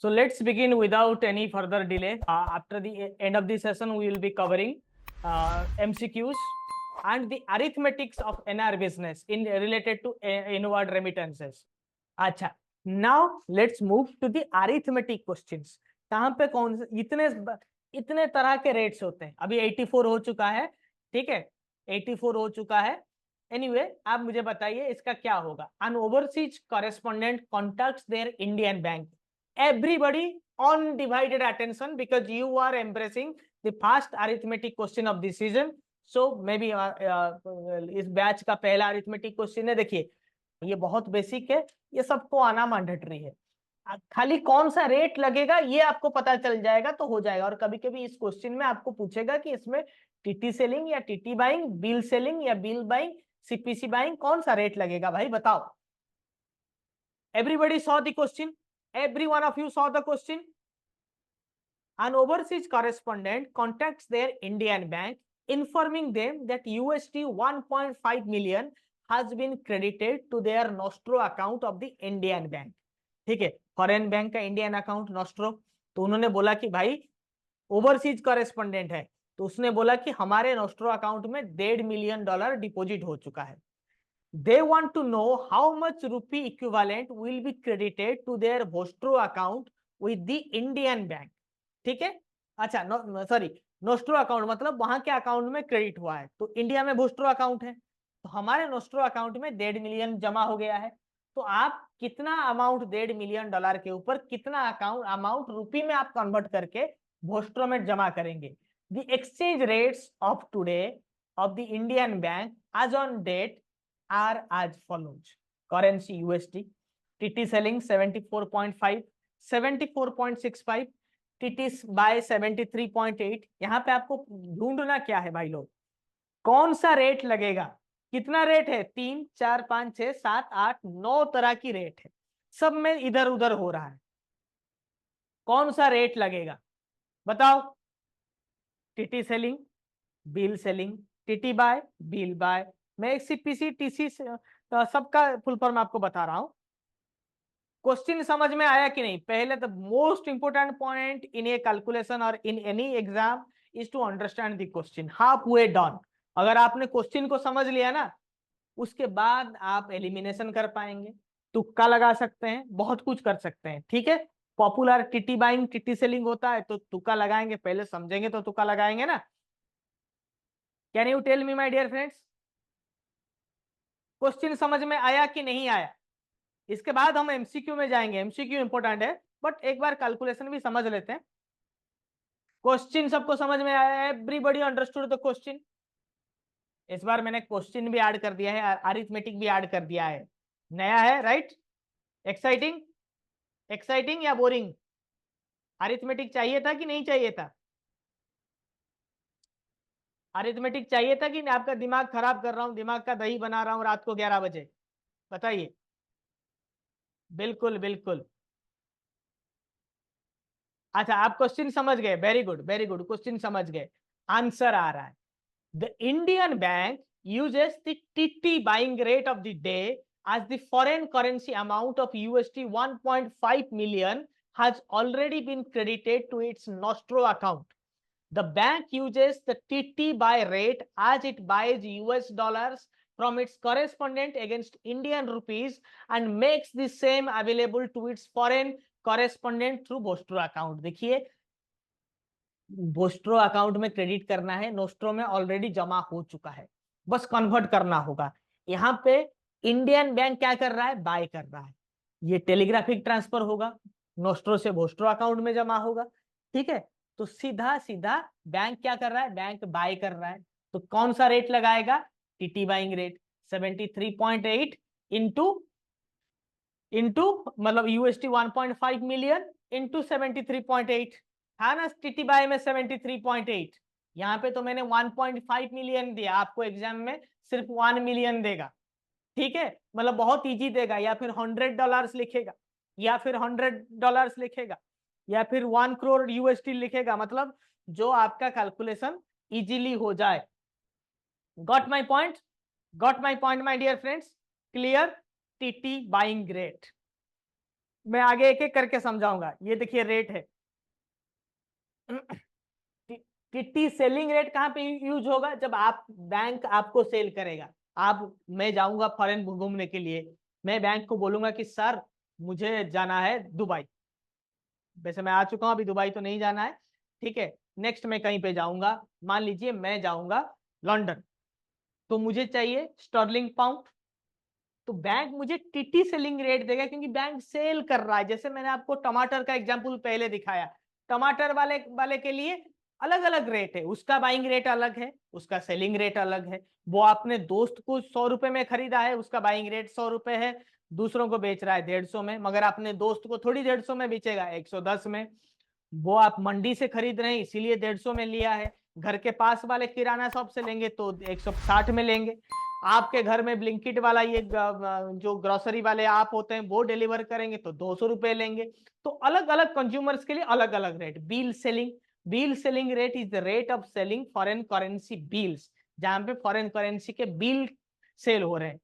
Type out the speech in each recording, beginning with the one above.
So let's begin without any further delay. After the end of the session, we will be covering MCQs and the arithmetics of NR business in related to inward remittances. अच्छा, now let's move to the arithmetic questions. कहाँ पे कौन से इतने तरह के rates होते हैं. अभी 84 हो चुका है, ठीक है, 84 हो चुका है. एनीवे आप मुझे बताइए इसका क्या होगा. An overseas correspondent contacts their Indian bank. Everybody undivided attention because you are embracing the fast arithmetic question of this season. So maybe इस बैच का पहला arithmetic question है. देखिए ये बहुत बेसिक है, ये सबको आना मैंडेटरी है. खाली कौन सा रेट लगेगा ये आपको पता चल जाएगा तो हो जाएगा. और कभी कभी इस क्वेश्चन में आपको पूछेगा कि इसमें टीटी सेलिंग या टीटी बाइंग, बिल सेलिंग या बिल बाइंग, सीपीसी बाइंग, कौन सा रेट लगेगा भाई बताओ. Everybody saw the question, every one of you saw the question. An overseas correspondent contacts their Indian bank informing them that USD 1.5 million has been credited to their Nostro account of the Indian bank. ठीक है, foreign bank का Indian account nostro. तो उन्होंने बोला कि भाई overseas correspondent है, तो उसने बोला कि हमारे नॉस्ट्रो अकाउंट में $1.5 million डिपॉजिट हो चुका है. They want to know how much rupee equivalent will be credited to their Vostro account with the Indian bank. ठीक है, अच्छा सॉरी नोस्ट्रो अकाउंट मतलब वहां के अकाउंट में क्रेडिट हुआ है, तो इंडिया में वोस्ट्रो अकाउंट है, तो हमारे नोस्ट्रो अकाउंट में $1.5 million जमा हो गया है. तो आप कितना अमाउंट $1.5 million के ऊपर कितना अमाउंट रुपी में आप कन्वर्ट करके वोस्ट्रो में जमा करेंगे. The exchange rates of today of the Indian bank आज on date are as follows. Currency USD, TT selling 74.5, 74.65, TT buy 73.8. यहाँ पे आपको ढूंढना क्या है भाई लोग, कौन सा रेट लगेगा. कितना रेट है, 3, 4, 5, 6, 7, 8, 9 तरह की रेट है, सब में इधर उधर हो रहा है. कौन सा रेट लगेगा बताओ. TT selling, bill selling, TT buy, bill buy. मैं सीपीसी टीसी सबका फुल फॉर्म आपको बता रहा हूं. क्वेश्चन समझ में आया कि नहीं. पहले the most important point in a calculation और in any exam is to understand the question. Half way done. अगर आपने क्वेश्चन को समझ लिया ना, उसके बाद आप एलिमिनेशन कर पाएंगे, तुक्का लगा सकते हैं, बहुत कुछ कर सकते हैं. ठीक है, popular TT buying TT selling होता है तो तुक्का लगाएंगे, पहले समझेंगे तो तुक्का लगाएंगे ना. Can you tell me my dear friends, question समझ में आया कि नहीं आया. इसके बाद हम एमसीक्यू में जाएंगे. एमसीक्यू इंपोर्टेंट है, बट एक बार कैलकुलेशन भी समझ लेते हैं. क्वेश्चन सबको समझ में आया है, एवरीबॉडी अंडरस्टूड द क्वेश्चन. इस बार मैंने क्वेश्चन भी ऐड कर दिया है, अरिथमेटिक भी ऐड कर दिया है, नया है राइट. एक्साइटिंग, एक्साइटिंग या बोरिंग. अरिथमेटिक चाहिए था कि नहीं चाहिए था. अरिथमेटिक चाहिए था कि नहीं. आपका दिमाग खराब कर रहा हूं, दिमाग का दही बना रहा हूं रात को 11 बजे, बताइए. बिल्कुल बिल्कुल. अच्छा आप क्वेश्चन समझ गए, very good very good, question समझ गए. आंसर आ रहा है. The Indian bank uses the TT buying rate of the day as the foreign currency amount of USD 1.5 million has already been credited to its Nostro account. The bank uses the TT buy rate as it buys US dollars from its correspondent against Indian rupees and makes the same available to its foreign correspondent through Vostro account. देखिए vostro account में credit करना है, nostro में already जमा हो चुका है, बस कन्वर्ट करना होगा. यहाँ पे इंडियन बैंक क्या कर रहा है, बाय कर रहा है. ये टेलीग्राफिक ट्रांसफर होगा, नोस्ट्रो से वोस्ट्रो अकाउंट में जमा होगा. ठीक है, तो सीधा सीधा बैंक क्या कर रहा है, बैंक बाय कर रहा है. तो कौन सा रेट लगाएगा, टीटी बाइंग रेट 73.8 इंटू मतलब USD 1.5 मिलियन इंटू 73.8 था ना. टीटी बाय में 73.8, यहाँ पे तो मैंने 1.5 मिलियन दिया, आपको एग्जाम में सिर्फ 1 मिलियन देगा. ठीक है, मतलब बहुत इजी देगा. या फिर $100 लिखेगा, या फिर $100 लिखेगा, या फिर 1 करोड़ USD लिखेगा, मतलब जो आपका कैलकुलेशन इजीली हो जाए. Got my point, got my point my dear friends, clear. TT buying rate. मैं आगे एक एक करके समझाऊंगा। ये देखिए रेट है। टी सेलिंग रेट कहाँ पे यूज होगा? जब आप बैंक आपको सेल करेगा। आप मैं जाऊंगा फॉरेन घूमने के लिए, मैं बैंक को बोलूंगा कि सर मुझे जाना है दुबई। वैसे मैं आ चुका हूं, अभी दुबई तो नहीं जाना है। ठीक है, नेक्स्ट मैं कहीं पे जाऊंगा, मान लीजिए मैं जाऊंगा लंदन, तो मुझे चाहिए स्टर्लिंग पाउंड। तो बैंक मुझे टीटी सेलिंग रेट देगा, क्योंकि बैंक सेल कर रहा है। जैसे मैंने आपको टमाटर का एग्जांपल पहले दिखाया, टमाटर वाले वाले के लिए अलग अलग रेट है, उसका बाइंग रेट अलग है, उसका सेलिंग रेट अलग है। वो आपने दोस्त को 100 रुपए में खरीदा है, उसका बाइंग रेट 100 रुपए है, दूसरों को बेच रहा है 150 में, मगर अपने दोस्त को थोड़ी 150 में बेचेगा, 110 में। वो आप मंडी से खरीद रहे हैं इसीलिए 150 में लिया है, घर के पास वाले किराना शॉप से लेंगे तो 160 में लेंगे। आपके घर में ब्लिंकिट वाला ये जो ग्रोसरी वाले आप होते हैं वो डिलीवर करेंगे तो 200 रुपए लेंगे। तो अलग अलग कंज्यूमर्स के लिए अलग अलग rate. Bill selling rate is the rate of selling foreign currency bills, जहां पे फॉरेन करेंसी के बिल सेल हो रहे हैं।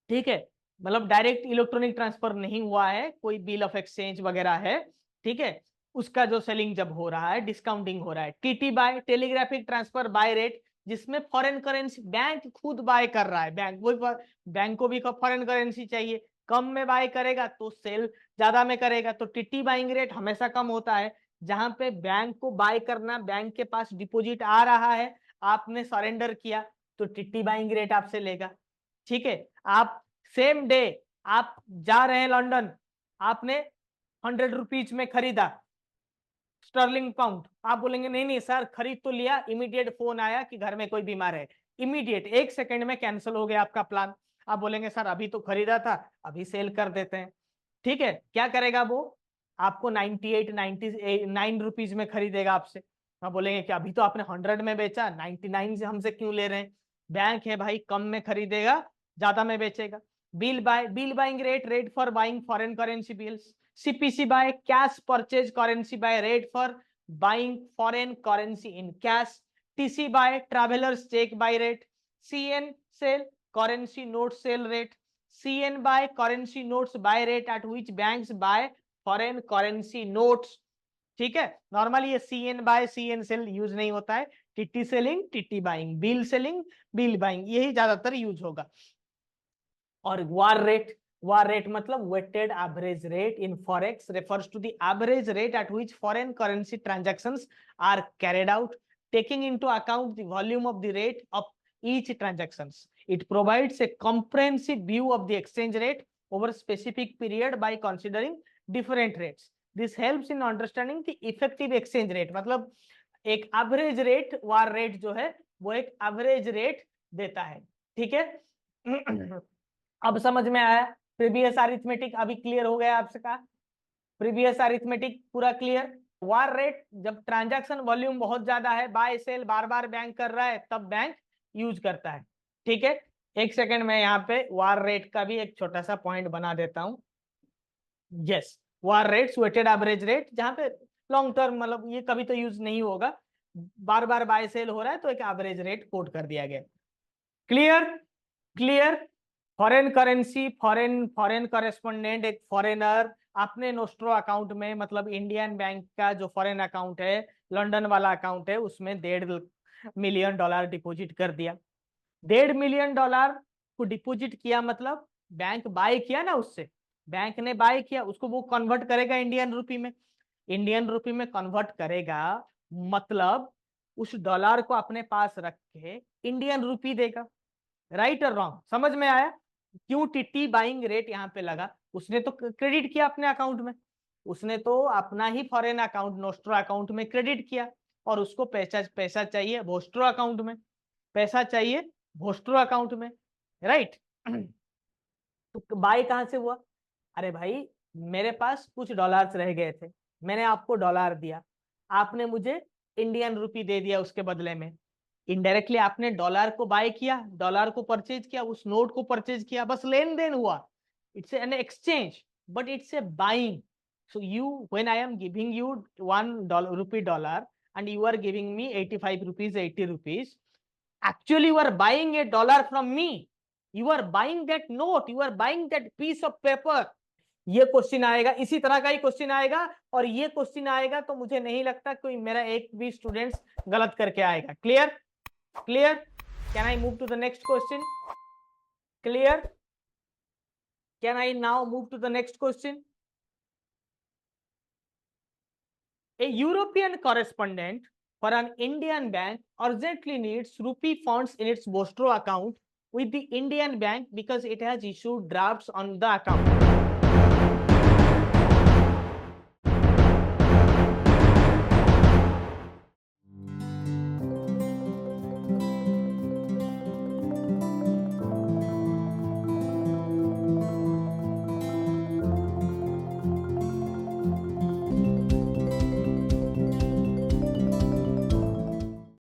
ठीक है, मतलब डायरेक्ट इलेक्ट्रॉनिक ट्रांसफर नहीं हुआ है, कोई बिल ऑफ एक्सचेंज वगैरह है। ठीक है, उसका जो सेलिंग जब हो रहा है, डिस्काउंटिंग हो रहा है। TT buy, telegraphic transfer buy rate, जिसमें फॉरेन करेंसी बैंक खुद बाय कर रहा है। बैंक को भी फॉरेन करेंसी चाहिए, कम में बाय करेगा तो सेल ज्यादा में करेगा, तो टीटी बाइंग रेट हमेशा कम होता है। जहां पे बैंक को बाय करना, बैंक के पास डिपॉजिट आ रहा है, आपने सरेंडर किया, तो टीटी बाइंग रेट आपसे लेगा। ठीक है, आप सेम डे आप जा रहे हैं लंदन, आपने 100 रुपीज में खरीदा स्टर्लिंग पाउंड, आप बोलेंगे नहीं नहीं सर खरीद तो लिया, इमीडिएट फोन आया कि घर में कोई बीमार है, इमीडिएट 1 सेकंड में कैंसिल हो गया आपका प्लान। आप बोलेंगे सर अभी तो खरीदा था, अभी सेल कर देते हैं। ठीक है, क्या करेगा वो? आपको 98 99 रुपीज में खरीदेगा आपसे। आप बोलेंगे कि अभी तो आपने 100 में बेचा, 99 से हमसे क्यों ले रहे हैं? बैंक है भाई, कम में खरीदेगा, ज्यादा में बेचेगा। Bill buying rate, rate for buying foreign currency bills. CPC by cash purchase currency by rate for buying foreign currency in cash. TC by travelers check by rate. CN sell currency notes sell rate. CN by currency notes buy rate at which banks buy foreign currency notes. ठीक है, normally ये CN buy CN sell use नहीं होता है। TT selling, TT buying, bill selling, bill buying, यही ज्यादातर use होगा। और वार रेट मतलब weighted average rate in forex refers to the average rate at which foreign currency transactions are carried out, taking into account the volume of the rate of each transactions. It provides a comprehensive view of the exchange rate over specific period by considering different rates. This helps in understanding the effective exchange rate. मतलब एक average rate, वार rate जो है वो एक average rate देता है। ठीक है, अब समझ में आया? प्रीवियस अरिथमेटिक अभी क्लियर हो गया आपसे का? प्रीवियस अरिथमेटिक पूरा क्लियर। वार रेट जब ट्रांजैक्शन वॉल्यूम बहुत ज्यादा है, बाय सेल बार बार बैंक कर रहा है, तब बैंक यूज करता है। ठीक है, 1 सेकंड में यहाँ पे वार रेट का भी एक छोटा सा पॉइंट बना देता हूं। यस, वार रेट वेटेड एवरेज रेट, जहां पे लॉन्ग टर्म मतलब ये कभी तो यूज नहीं होगा, बार बार बाय सेल हो रहा है तो एक एवरेज रेट कोट कर दिया गया। Clear? Clear. Foreign currency, foreign foreign correspondent, एक फॉरेनर अपने नोस्ट्रो अकाउंट में, मतलब इंडियन बैंक का जो फॉरेन अकाउंट है, लंदन वाला अकाउंट है, उसमें $1.5 मिलियन डिपॉजिट कर दिया। $1.5 मिलियन को डिपॉजिट किया, मतलब बैंक बाय किया ना उससे, बैंक ने बाय किया, उसको वो कन्वर्ट करेगा इंडियन रुपी में, इंडियन रुपी में कन्वर्ट करेगा, मतलब उस डॉलर को अपने पास रख के इंडियन रुपी देगा। राइट और रॉन्ग, समझ में आया? क्यों टीटी बाइंग रेट यहाँ पे लगा? उसने तो क्रेडिट किया अपने अकाउंट में, उसने तो अपना ही फॉरेन अकाउंट नोस्ट्रो अकाउंट में क्रेडिट किया, और उसको पैसा पैसा चाहिए वोस्ट्रो अकाउंट में, पैसा चाहिए वोस्ट्रो अकाउंट में। राइट, तो बाय कहां से हुआ? अरे भाई, मेरे पास कुछ डॉलर्स रह गए थे, मैंने आपको डॉलर दिया, आपने मुझे इंडियन रुपी दे दिया उसके बदले में। इनडायरेक्टली आपने डॉलर को बाय किया, डॉलर को परचेज किया, उस नोट को परचेज किया, बस लेन देन हुआ। It's an exchange, but it's a buying. So you, when I am giving you $1 and you are giving me 85 rupees, 80 rupees, actually you are buying a dollar from me, you are buying that note, you are buying that piece of paper. ये question आएगा, इसी तरह का ही question आएगा, और ये question आएगा तो मुझे नहीं लगता कोई मेरा एक भी स्टूडेंट्स गलत करके आएगा। Clear? Clear? Can I move to the next question? Clear? Can I now move to the next question? A European correspondent for an Indian bank urgently needs rupee funds in its Bostro account with the Indian bank because it has issued drafts on the account.